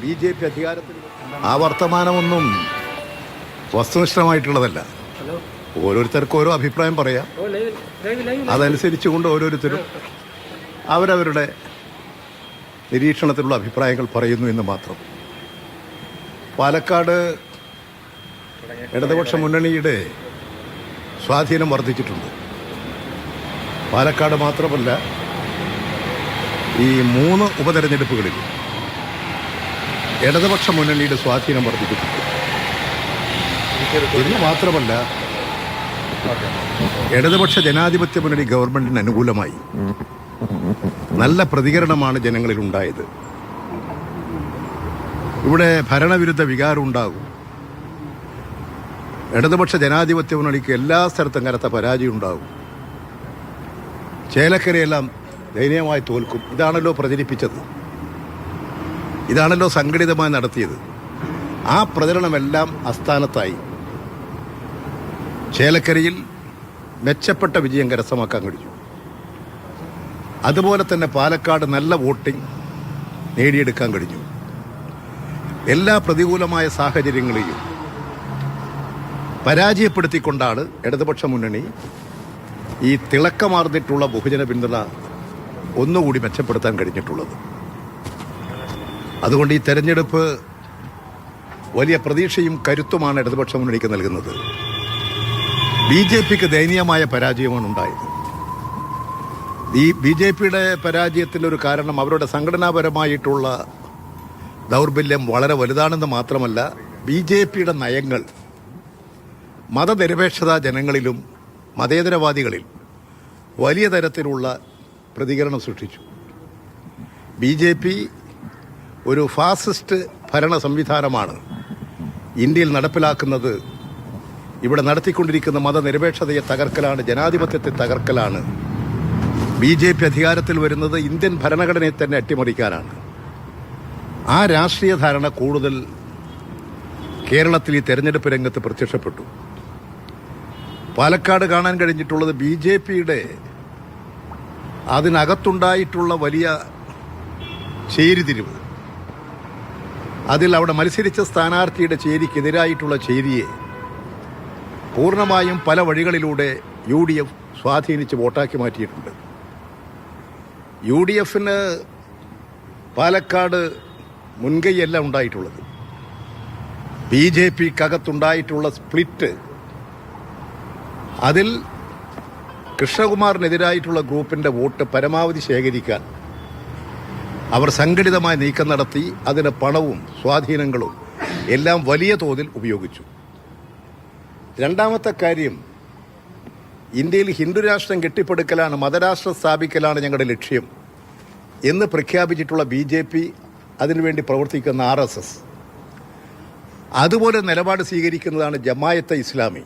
BJP അധികാരത്തിൽ ആ വർത്തമാനമൊന്നും വസ്തുനിഷ്ഠമായിട്ടുള്ളതല്ല. ഓരോരുത്തർക്കും ഓരോ അഭിപ്രായം പറയാം. അതനുസരിച്ചുകൊണ്ട് ഓരോരുത്തരും അവരവരുടെ നിരീക്ഷണത്തിലുള്ള അഭിപ്രായങ്ങൾ പറയുന്നു എന്ന് മാത്രം. പാലക്കാട് ഇടതുപക്ഷ മുന്നണിയുടെ സ്വാധീനം വർദ്ധിച്ചിട്ടുണ്ട്. പാലക്കാട് മാത്രമല്ല, ഈ 3 ഉപതെരഞ്ഞെടുപ്പുകളിൽ ഇടതുപക്ഷ മുന്നണിയുടെ സ്വാധീനം വർദ്ധിച്ചിട്ടുണ്ട്. എന്ന് മാത്രമല്ല, ഇടതുപക്ഷ ജനാധിപത്യ മുന്നണി ഗവൺമെന്റിന് അനുകൂലമായി നല്ല പ്രതികരണമാണ് ജനങ്ങളിൽ ഉണ്ടായത്. ഇവിടെ ഭരണവിരുദ്ധ വികാരം ഉണ്ടാകും. ഇടതുപക്ഷ ജനാധിപത്യ മുന്നണിക്ക് എല്ലാ സ്ഥലത്തും കനത്ത പരാജയം ഉണ്ടാകും. ചേലക്കരയെല്ലാം ദയനീയമായി തോൽക്കും. ഇതാണല്ലോ പ്രചരിപ്പിച്ചത്, ഇതാണല്ലോ സംഘടിതമായി നടത്തിയത്. ആ പ്രചരണമെല്ലാം അസ്ഥാനത്തായി. ചേലക്കരയിൽ മെച്ചപ്പെട്ട വിജയം കരസ്ഥമാക്കാൻ കഴിഞ്ഞു. അതുപോലെ തന്നെ പാലക്കാട് നല്ല വോട്ടിംഗ് നേടിയെടുക്കാൻ കഴിഞ്ഞു. എല്ലാ പ്രതികൂലമായ സാഹചര്യങ്ങളെയും പരാജയപ്പെടുത്തിക്കൊണ്ടാണ് ഇടതുപക്ഷ മുന്നണി ഈ തിളക്കമാർന്നിട്ടുള്ള ബഹുജന പിന്തുണ ഒന്നുകൂടി മെച്ചപ്പെടുത്താൻ കഴിഞ്ഞിട്ടുള്ളത്. അതുകൊണ്ട് ഈ തെരഞ്ഞെടുപ്പ് വലിയ പ്രതീക്ഷയും കരുത്തുമാണ് ഇടതുപക്ഷ മുന്നണിക്ക് നൽകുന്നത്. BJPക്ക് ദയനീയമായ പരാജയമാണ് ഉണ്ടായത്. ഈ BJPയുടെ പരാജയത്തിൻ്റെ കാരണം അവരുടെ സംഘടനാപരമായിട്ടുള്ള ദൗർബല്യം വളരെ വലുതാണെന്ന് മാത്രമല്ല, BJPയുടെ നയങ്ങൾ മതനിരപേക്ഷത ജനങ്ങളിലും മതേതരവാദികളിൽ വലിയ തരത്തിലുള്ള പ്രതികരണം സൃഷ്ടിച്ചു. BJP ഒരു ഫാസിസ്റ്റ് ഭരണ സംവിധാനമാണ് ഇന്ത്യയിൽ നടപ്പിലാക്കുന്നത്. ഇവിടെ നടത്തിക്കൊണ്ടിരിക്കുന്ന മതനിരപേക്ഷതയെ തകർക്കലാണ്, ജനാധിപത്യത്തെ തകർക്കലാണ്. BJP അധികാരത്തിൽ വരുന്നത് ഇന്ത്യൻ ഭരണഘടനയെ തന്നെ അട്ടിമറിക്കാനാണ്. ആ രാഷ്ട്രീയ ധാരണ കൂടുതൽ കേരളത്തിൽ ഈ തെരഞ്ഞെടുപ്പ് രംഗത്ത് പ്രത്യക്ഷപ്പെട്ടു. പാലക്കാട് കാണാൻ കഴിഞ്ഞിട്ടുള്ളത് BJPയുടെ അതിനകത്തുണ്ടായിട്ടുള്ള വലിയ ചേരിതിരിവ്. അതിൽ അവിടെ മത്സരിച്ച സ്ഥാനാർത്ഥിയുടെ ചേരിക്കെതിരായിട്ടുള്ള ചേരിയെ പൂർണ്ണമായും പല വഴികളിലൂടെ UDF സ്വാധീനിച്ച് വോട്ടാക്കി മാറ്റിയിട്ടുണ്ട്. UDFന് പാലക്കാട് മുൻകൈയല്ല ഉണ്ടായിട്ടുള്ളത്. BJPക്കകത്തുണ്ടായിട്ടുള്ള സ്പ്ലിറ്റ്, അതിൽ കൃഷ്ണകുമാറിനെതിരായിട്ടുള്ള ഗ്രൂപ്പിൻ്റെ വോട്ട് പരമാവധി ശേഖരിക്കാൻ അവർ സംഘടിതമായ നീക്കം നടത്തി. അതിന് പണവും സ്വാധീനങ്ങളും എല്ലാം വലിയ തോതിൽ ഉപയോഗിച്ചു. രണ്ടാമത്തെ കാര്യം, ഇന്ത്യയിൽ ഹിന്ദു രാഷ്ട്രം കെട്ടിപ്പടുക്കലാണ്, മതരാഷ്ട്രം സ്ഥാപിക്കലാണ് ഞങ്ങളുടെ ലക്ഷ്യം എന്ന് പ്രഖ്യാപിച്ചിട്ടുള്ള BJP, അതിനുവേണ്ടി പ്രവർത്തിക്കുന്ന RSS, അതുപോലെ നിലപാട് സ്വീകരിക്കുന്നതാണ് ജമായത്തെ ഇസ്ലാമി.